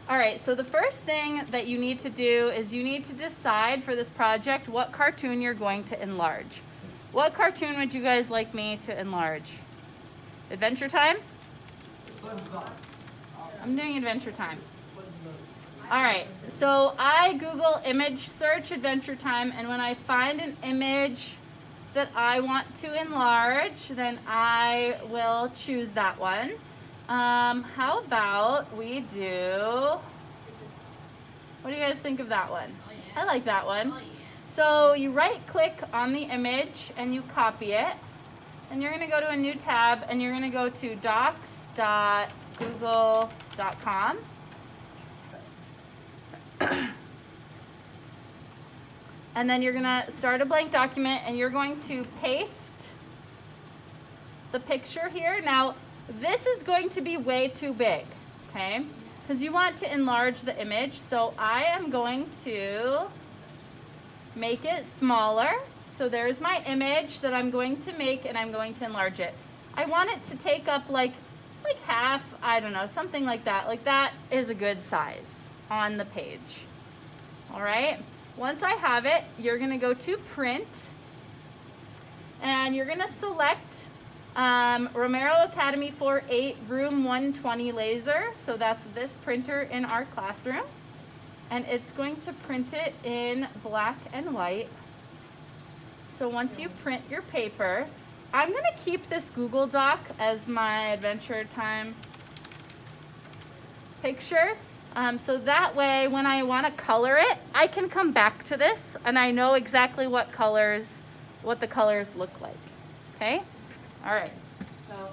All right, so the first thing that you need to do is you need to decide for this project what cartoon you're going to enlarge. What cartoon would you guys like me to enlarge? Adventure Time? I'm doing Adventure Time. All right, so I Google image search Adventure Time, and when I find an image that I want to enlarge, then I will choose that one. How about we do, what do you guys think of that one? I like that one. So you right click on the image and you copy it, and you're going to go to a new tab and you're going to go to docs.google.com. And then you're going to start a blank document and you're going to paste the picture here. Now, this is going to be way too big, okay? Because you want to enlarge the image. So I am going to make it smaller. So there's my image that I'm going to make, and I'm going to enlarge it. I want it to take up like half, I don't know, something like that. Like that is a good size on the page. All right. Once I have it, you're going to go to print, and you're going to select Romero Academy 4.8 Room 120 laser. So that's this printer in our classroom, and it's going to print it in black and white. So once you print your paper, I'm going to keep this Google Doc as my Adventure Time picture. So that way, when I want to color it, I can come back to this and I know exactly what the colors look like. Okay? All right. So,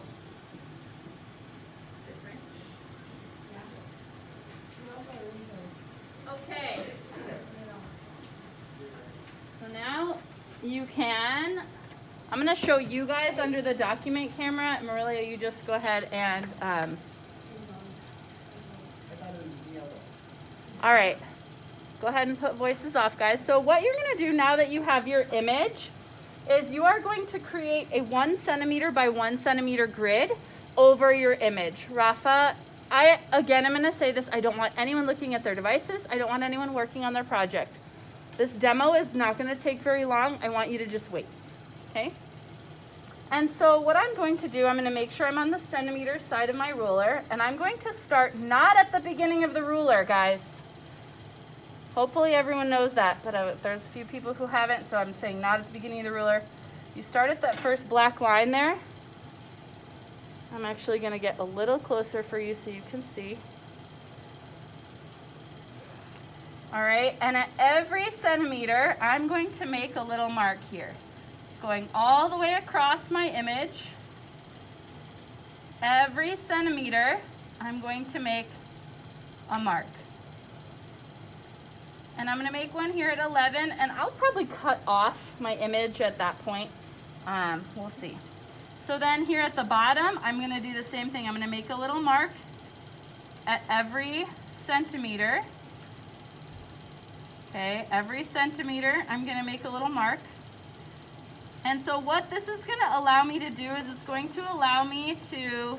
okay. So now you can, I'm going to show you guys under the document camera. Marilia, you just go ahead and, all right, go ahead and put voices off, guys. So what you're going to do now that you have your image is you are going to create a 1 centimeter by 1 centimeter grid over your image. Rafa, I'm going to say this, I don't want anyone looking at their devices. I don't want anyone working on their project. This demo is not going to take very long. I want you to just wait, okay? And so what I'm going to do, I'm going to make sure I'm on the centimeter side of my ruler, and I'm going to start not at the beginning of the ruler, guys. Hopefully everyone knows that, but there's a few people who haven't, so I'm saying not at the beginning of the ruler. You start at that first black line there. I'm actually going to get a little closer for you so you can see. All right, and at every centimeter, I'm going to make a little mark here, going all the way across my image. Every centimeter, I'm going to make a mark. And I'm going to make one here at 11, and I'll probably cut off my image at that point. We'll see. So then here at the bottom, I'm going to do the same thing. I'm going to make a little mark at every centimeter. Okay, every centimeter, I'm going to make a little mark. And so what this is going to allow me to do is it's going to allow me to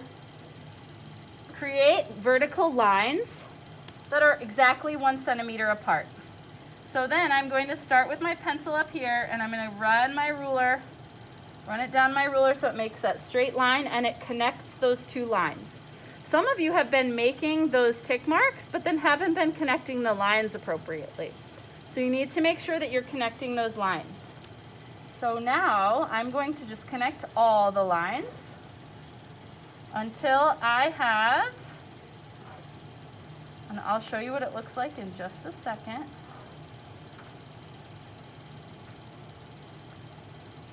create vertical lines that are exactly 1 centimeter apart. So then I'm going to start with my pencil up here, and I'm going to run my ruler, run it down my ruler so it makes that straight line, and it connects those two lines. Some of you have been making those tick marks, but then haven't been connecting the lines appropriately. So you need to make sure that you're connecting those lines. So now I'm going to just connect all the lines until I have, and I'll show you what it looks like in just a second.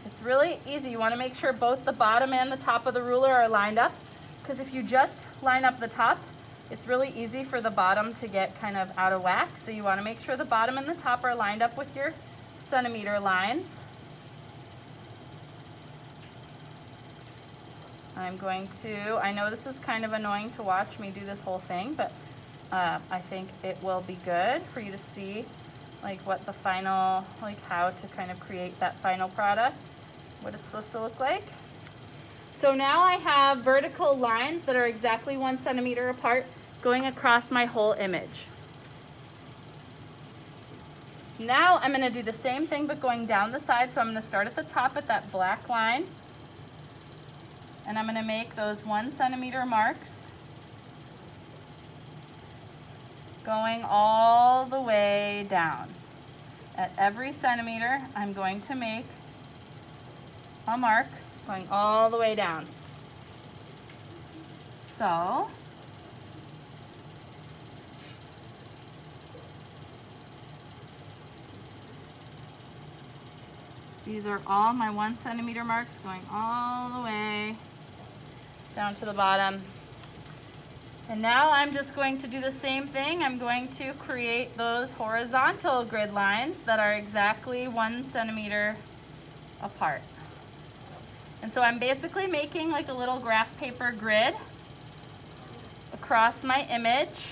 It's really easy. You want to make sure both the bottom and the top of the ruler are lined up, because if you just line up the top, it's really easy for the bottom to get kind of out of whack. So you want to make sure the bottom and the top are lined up with your centimeter lines. I'm going to, I know this is kind of annoying to watch me do this whole thing, but I think it will be good for you to see like what the final, like how to kind of create that final product, what it's supposed to look like. So now I have vertical lines that are exactly 1 centimeter apart. going across my whole image. Now I'm going to do the same thing but going down the side. So I'm going to start at the top at that black line. And I'm going to make those 1 centimeter marks going all the way down. At every centimeter, I'm going to make a mark going all the way down. So these are all my 1 centimeter marks going all the way down to the bottom. And now I'm just going to do the same thing. I'm going to create those horizontal grid lines that are exactly 1 centimeter apart. And so I'm basically making like a little graph paper grid across my image,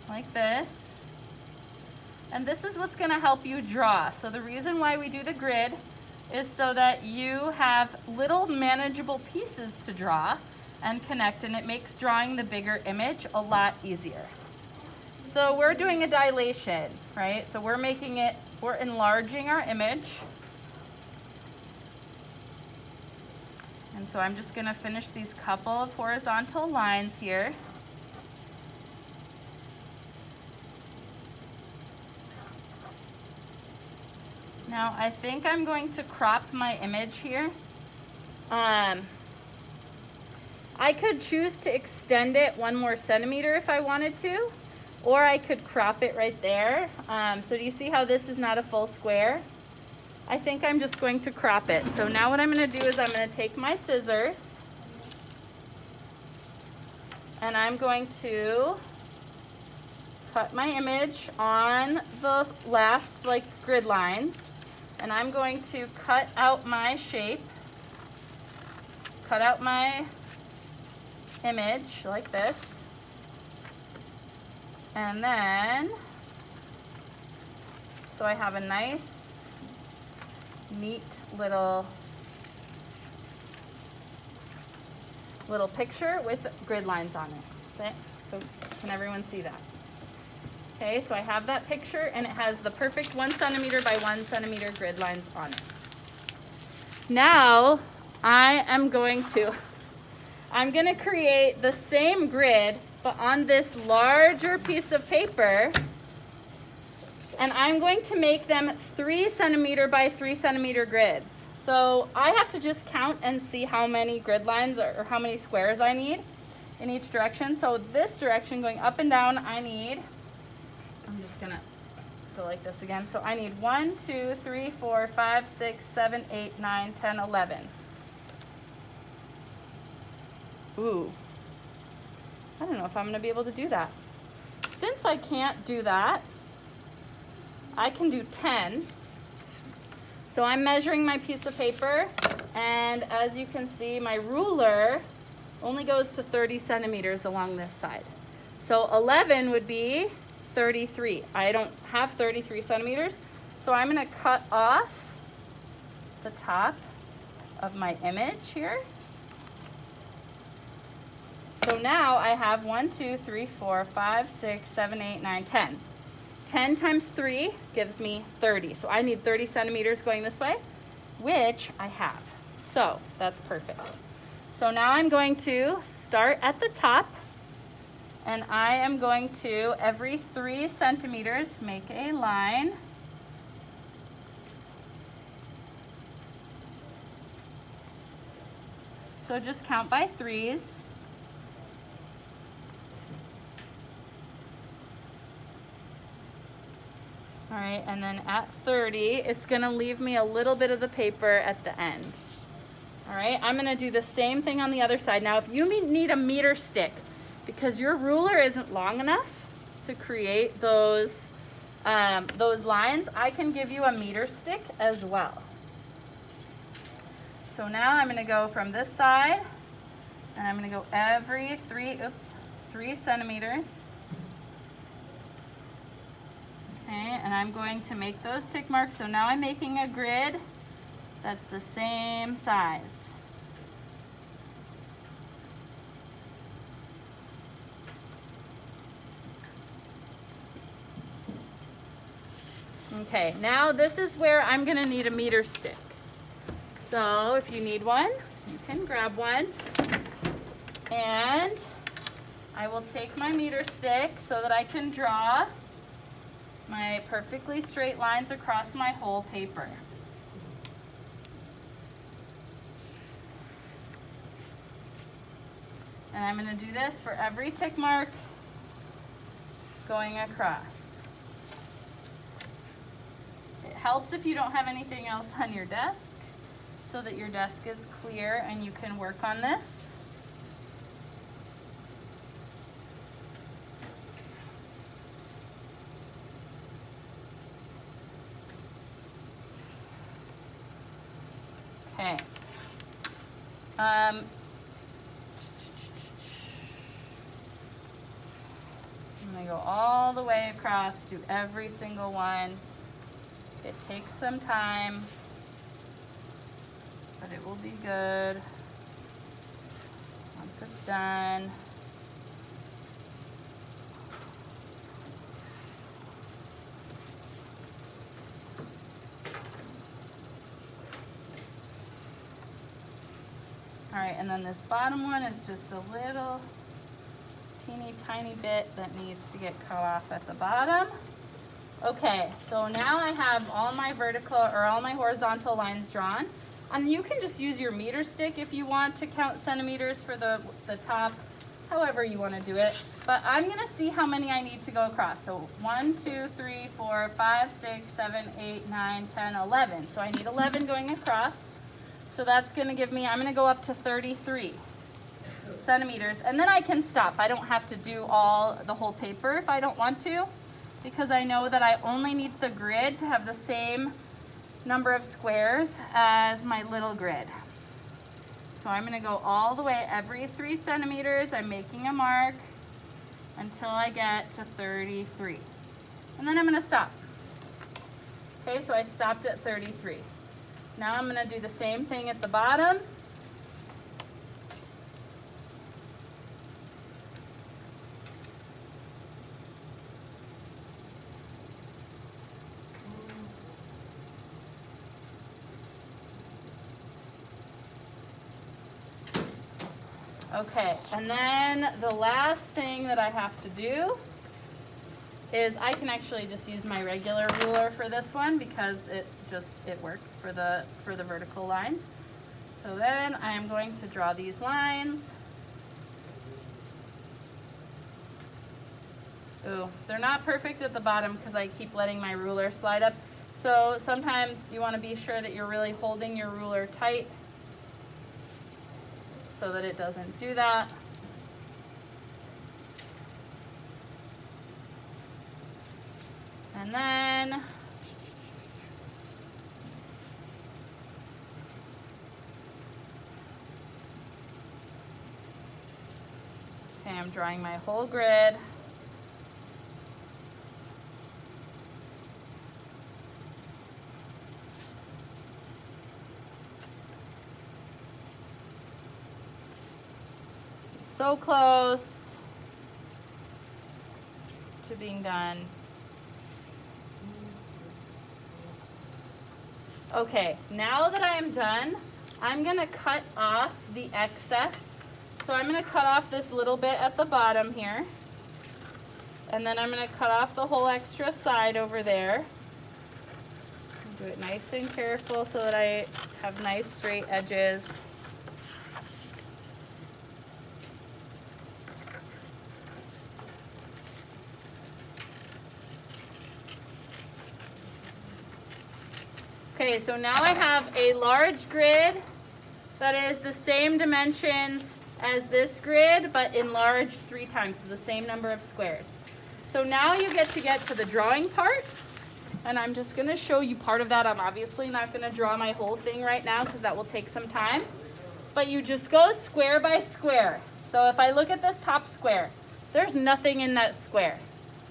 like this. And this is what's going to help you draw. So the reason why we do the grid is so that you have little manageable pieces to draw and connect, and it makes drawing the bigger image a lot easier. So we're doing a dilation, right? So we're enlarging our image. And so I'm just going to finish these couple of horizontal lines here. Now I think I'm going to crop my image here. I could choose to extend it 1 more centimeter if I wanted to, or I could crop it right there. So do you see how this is not a full square? I think I'm just going to crop it. So now what I'm going to do is I'm going to take my scissors and I'm going to cut my image on the last grid lines. And I'm going to cut out my shape, cut out my image like this. And then, so I have a nice, neat little picture with grid lines on it. So can everyone see that? Okay, so I have that picture and it has the perfect 1 centimeter by 1 centimeter grid lines on it. Now I'm going to create the same grid but on this larger piece of paper, and I'm going to make them 3 centimeter by 3 centimeter grids. So I have to just count and see how many grid lines or how many squares I need in each direction. So this direction going up and down, I'm just gonna go like this again. So I need 1, 2, 3, 4, 5, 6, 7, 8, 9, 10, 11. Ooh, I don't know if I'm gonna be able to do that. Since I can't do that, I can do 10. So I'm measuring my piece of paper, and as you can see, my ruler only goes to 30 centimeters along this side. So 11 would be 33. I don't have 33 centimeters, so I'm going to cut off the top of my image here. So now I have 1, 2, 3, 4, 5, 6, 7, 8, 9, 10. 10 times 3 gives me 30. So I need 30 centimeters going this way, which I have. So that's perfect. So now I'm going to start at the top, and I am going to, every 3 centimeters, make a line. So just count by 3s. All right, and then at 30, it's gonna leave me a little bit of the paper at the end. All right, I'm gonna do the same thing on the other side. Now, if you need a meter stick, because your ruler isn't long enough to create those lines, I can give you a meter stick as well. So now I'm gonna go from this side, and I'm gonna go every 3 centimeters. Okay, and I'm going to make those tick marks. So now I'm making a grid that's the same size. Okay, now this is where I'm gonna need a meter stick. So if you need one, you can grab one. And I will take my meter stick so that I can draw my perfectly straight lines across my whole paper. And I'm going to do this for every tick mark going across. It helps if you don't have anything else on your desk so that your desk is clear and you can work on this. Okay. I'm going to go all the way across to every single one. It takes some time, but it will be good once it's done. All right, and then this bottom one is just a little teeny tiny bit that needs to get cut off at the bottom. Okay, so now I have all my vertical or all my horizontal lines drawn. And you can just use your meter stick if you want to count centimeters for the top, however you want to do it. But I'm going to see how many I need to go across. So 1, 2, 3, 4, 5, 6, 7, 8, 9, 10, 11. So I need 11 going across. So that's going to give me, I'm going to go up to 33 centimeters. And then I can stop. I don't have to do the whole paper if I don't want to, because I know that I only need the grid to have the same number of squares as my little grid. So I'm going to go all the way every 3 centimeters. I'm making a mark until I get to 33. And then I'm going to stop. Okay, so I stopped at 33. Now I'm going to do the same thing at the bottom. Okay, and then the last thing that I have to do is I can actually just use my regular ruler for this one because it works for the vertical lines. So then I am going to draw these lines. Ooh, they're not perfect at the bottom because I keep letting my ruler slide up. So sometimes you want to be sure that you're really holding your ruler tight so that it doesn't do that. And then okay, I'm drawing my whole grid. So close to being done. Okay, now that I am done, I'm going to cut off the excess. So I'm going to cut off this little bit at the bottom here. And then I'm going to cut off the whole extra side over there. Do it nice and careful so that I have nice straight edges. Okay, so now I have a large grid that is the same dimensions as this grid, but enlarged 3 times, so the same number of squares. So now you get to the drawing part, and I'm just going to show you part of that. I'm obviously not going to draw my whole thing right now because that will take some time, but you just go square by square. So if I look at this top square, there's nothing in that square.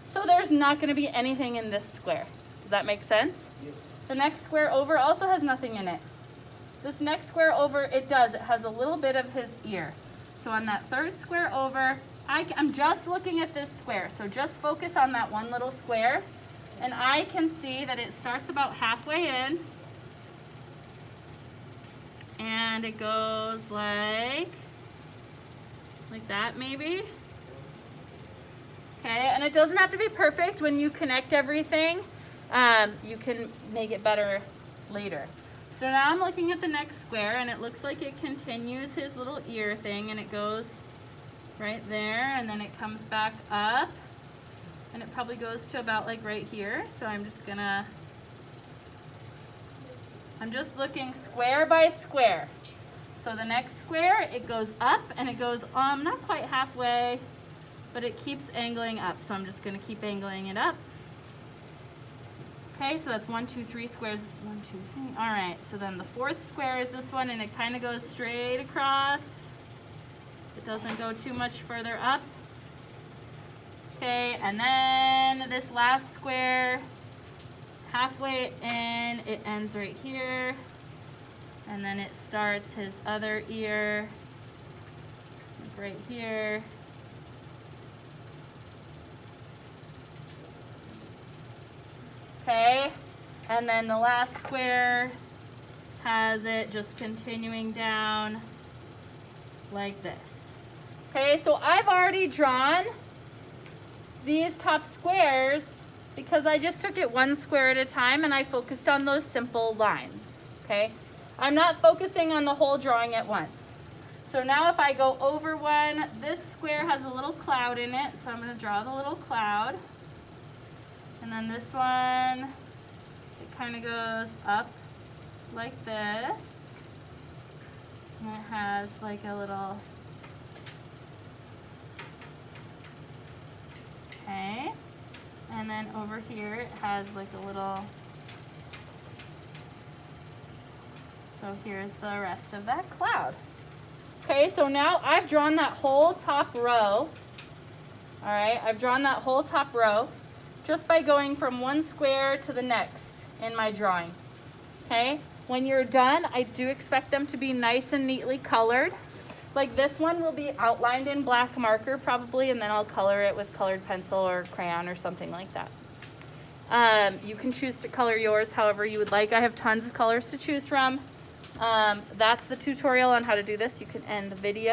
So there's not going to be anything in this square. Does that make sense? Yes. The next square over also has nothing in it. This next square over, it does. It has a little bit of his ear. So on that third square over, I'm just looking at this square. So just focus on that one little square And I can see that it starts about halfway in and it goes like that maybe. Okay, and it doesn't have to be perfect. When you connect everything, you can make it better later. So now I'm looking at the next square and it looks like it continues his little ear thing and it goes right there and then it comes back up and it probably goes to about like right here. So I'm just looking square by square. So the next square, it goes up and it goes not quite halfway, but it keeps angling up. So I'm just gonna keep angling it up. Okay, so that's 1, 2, 3 squares. 1, 2, 3. All right, so then the fourth square is this one and it kind of goes straight across. It doesn't go too much further up. Okay, and then this last square, halfway in, it ends right here. And then it starts his other ear right here. Okay, and then the last square has it just continuing down like this. Okay, so I've already drawn these top squares because I just took it one square at a time and I focused on those simple lines, okay? I'm not focusing on the whole drawing at once. So now if I go over one, this square has a little cloud in it, so I'm gonna draw the little cloud. And then this one, it kind of goes up like this. And it has like a little, okay. And then over here, it has like a little, so here's the rest of that cloud. Okay, so now I've drawn that whole top row. All right, I've drawn that whole top row just by going from one square to the next in my drawing. Okay, when you're done, I do expect them to be nice and neatly colored. Like this one will be outlined in black marker probably, and then I'll color it with colored pencil or crayon or something like that. You can choose to color yours however you would like. I have tons of colors to choose from. That's the tutorial on how to do this. You can end the video.